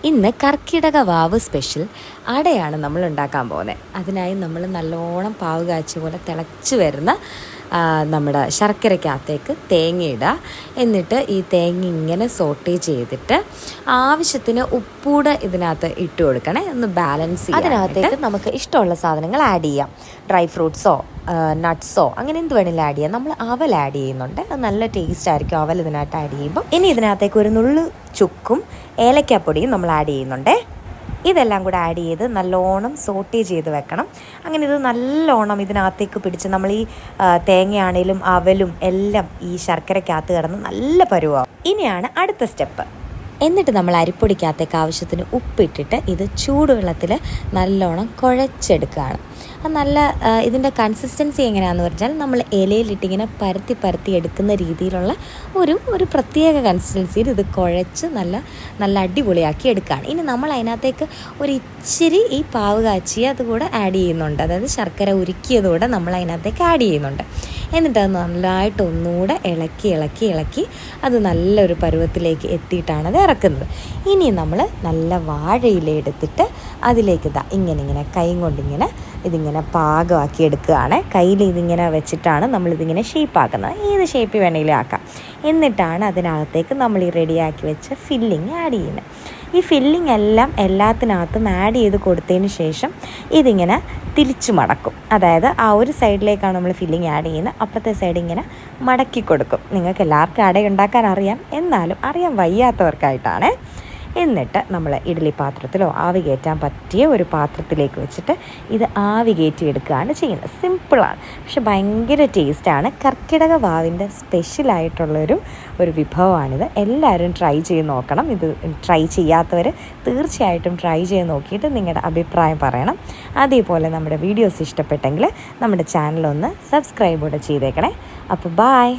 ഇന്ന് കർക്കിടക വാവ് സ്പെഷ്യൽ അടയാണ് നമ്മൾ ഉണ്ടാക്കാൻ പോകുന്നത്. അതിനായി നമ്മൾ നല്ലോണം പാവ് കാച്ചിയ പോലെ തിളച്ച് വരുന്ന നമ്മുടെ ശർക്കരയ്ക്കകത്തേക്ക് തേങ്ങ ഇടുക. എന്നിട്ട് ഈ തേങ്ങ ഇങ്ങനെ സോട്ടേ ചെയ്തിട്ട് ആവശ്യത്തിന് ഉപ്പൂടെ ഇതിനകത്ത് ഇട്ട് കൊടുക്കണേ, ഒന്ന് ബാലൻസ് ചെയ്യാം. അതിനകത്തേക്ക് നമുക്ക് ഇഷ്ടമുള്ള സാധനങ്ങൾ ആഡ് ചെയ്യാം. ഡ്രൈ ഫ്രൂട്ട്സോ നട്ട്സോ അങ്ങനെ എന്ത് വേണമെങ്കിലും ആഡ് ചെയ്യാം. നമ്മൾ അവൽ ആഡ് ചെയ്യുന്നുണ്ട്, അത് നല്ല ടേസ്റ്റ് ആയിരിക്കും അവൽ ഇതിനകത്ത് ആഡ് ചെയ്യുമ്പോൾ. ഇനി ഇതിനകത്തേക്ക് ഒരു നുള്ളു ചുക്കും ഏലക്കാപ്പൊടിയും നമ്മൾ ആഡ് ചെയ്യുന്നുണ്ട്. ഇതെല്ലാം കൂടെ ആഡ് ചെയ്ത് നല്ലോണം സോട്ടേ ചെയ്ത് വെക്കണം. അങ്ങനെ ഇത് നല്ലോണം ഇതിനകത്തേക്ക് പിടിച്ച് നമ്മൾ ഈ തേങ്ങയാണേലും അവലും എല്ലാം ഈ ശർക്കരയ്ക്കകത്ത് കിടന്ന് നല്ല പരുവാകും. ഇനിയാണ് അടുത്ത സ്റ്റെപ്പ്. എന്നിട്ട് നമ്മൾ അരിപ്പൊടിക്കകത്തേക്ക് ആവശ്യത്തിന് ഉപ്പിട്ടിട്ട് ഇത് ചൂടുവെള്ളത്തിൽ നല്ലോണം കുഴച്ചെടുക്കുകയാണ്. അത് നല്ല ഇതിൻ്റെ കൺസിസ്റ്റൻസി എങ്ങനെയാണെന്ന് പറഞ്ഞാൽ നമ്മൾ ഇലയിലിട്ടിങ്ങനെ പരത്തി എടുക്കുന്ന രീതിയിലുള്ള ഒരു പ്രത്യേക കൺസിസ്റ്റൻസിയിൽ ഇത് കുഴച്ച് നല്ല അടിപൊളിയാക്കി എടുക്കുകയാണ്. ഇനി നമ്മൾ അതിനകത്തേക്ക് ഒരു ഇച്ചിരി ഈ പാവ് കാച്ചി അതുകൂടെ ആഡ് ചെയ്യുന്നുണ്ട്. അതായത് ശർക്കര ഉരുക്കിയതുകൂടെ നമ്മൾ അതിനകത്തേക്ക് ആഡ് ചെയ്യുന്നുണ്ട്. എന്നിട്ട് അത് നല്ലതായിട്ട് ഒന്നുകൂടെ ഇളക്കി അത് നല്ലൊരു പരുവത്തിലേക്ക് എത്തിയിട്ടാണ് അത് ഇറക്കുന്നത്. ഇനി നമ്മൾ നല്ല വാഴയില എടുത്തിട്ട് അതിലേക്ക് ഇങ്ങനെ കൈ കൊണ്ടിങ്ങനെ ഇതിങ്ങനെ പാകമാക്കി എടുക്കുകയാണ്. കയ്യിൽ ഇതിങ്ങനെ വെച്ചിട്ടാണ് നമ്മളിതിങ്ങനെ ഷേപ്പാക്കുന്നത്. ഏത് ഷേപ്പ് വേണമെങ്കിലും ആക്കാം. എന്നിട്ടാണ് അതിനകത്തേക്ക് നമ്മൾ ഈ റെഡിയാക്കി വെച്ച ഫില്ലിങ് ആഡ് ചെയ്യുന്നത്. ഈ ഫില്ലിംഗ് എല്ലാം എല്ലാത്തിനകത്തും ആഡ് ചെയ്ത് കൊടുത്തതിന് ശേഷം ഇതിങ്ങനെ തിരിച്ചു മടക്കും. അതായത് ആ ഒരു സൈഡിലേക്കാണ് നമ്മൾ ഫില്ലിംഗ് ആഡ് ചെയ്യുന്നത്, അപ്പുറത്തെ സൈഡ് ഇങ്ങനെ മടക്കി കൊടുക്കും. നിങ്ങൾക്ക് എല്ലാവർക്കും അട ഉണ്ടാക്കാൻ അറിയാം, എന്നാലും അറിയാൻ വയ്യാത്തവർക്കായിട്ടാണ്. എന്നിട്ട് നമ്മൾ ഇഡ്ഡലി പാത്രത്തിലോ ആവി കയറ്റാൻ പറ്റിയ ഒരു പാത്രത്തിലേക്ക് വെച്ചിട്ട് ഇത് ആവി കയറ്റി എടുക്കുകയാണ് ചെയ്യുന്നത്. സിമ്പിളാണ്, പക്ഷെ ഭയങ്കര ടേസ്റ്റാണ്. കർക്കിടക വാവിൻ്റെ സ്പെഷ്യലായിട്ടുള്ളൊരു വിഭവമാണിത്. എല്ലാവരും ട്രൈ ചെയ്ത് നോക്കണം. ഇത് ട്രൈ ചെയ്യാത്തവർ തീർച്ചയായിട്ടും ട്രൈ ചെയ്ത് നോക്കിയിട്ട് നിങ്ങളുടെ അഭിപ്രായം പറയണം. അതേപോലെ നമ്മുടെ വീഡിയോസ് ഇഷ്ടപ്പെട്ടെങ്കിൽ നമ്മുടെ ചാനലൊന്ന് സബ്സ്ക്രൈബ് കൂടെ ചെയ്തേക്കണേ. അപ്പോൾ ബായ്.